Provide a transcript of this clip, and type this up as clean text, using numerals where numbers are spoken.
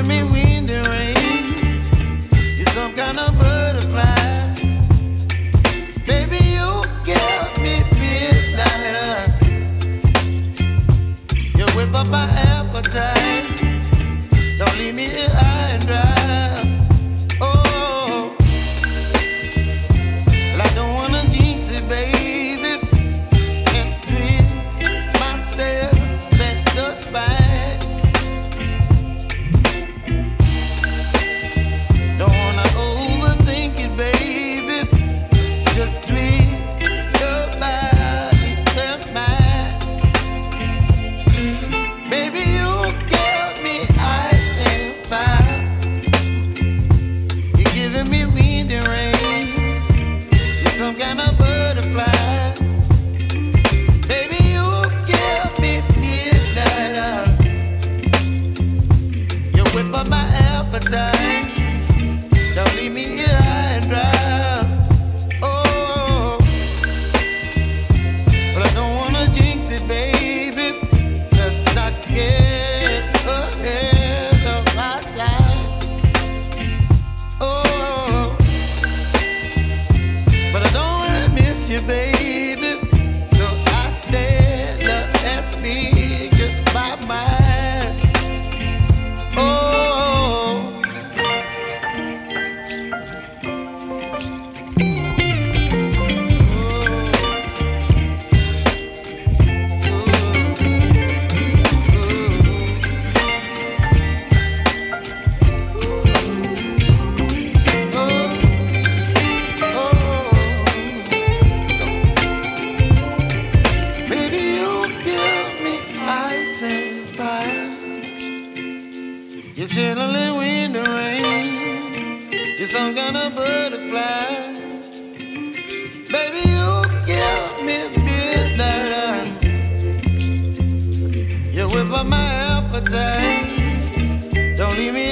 giving me wind and rain. You're some kind of butterfly. Baby, you give me midnight. You whip up my appetite. Don't leave me here high and dry. Oh, well, I don't wanna jinx it, baby. Can't twist myself at the spine. Don't wanna overthink it, baby. It's just twist your body and mine. Baby, you give me ice and fire. You're giving me wind and rain. You're some kind of butterfly. Baby, you give me midnight. You whip up my appetite. Don't leave me here high and dry. Oh, but I don't wanna jinx it, baby. Let's not get ahead of my time. Oh, but I don't wanna miss you, baby. So I stand up and speak just my mind. Oh. Baby, you give me ice and fire. You're chilling wind and rain. You're some kind of butterfly. Baby, you give me midnight. You whip up my appetite. Don't leave me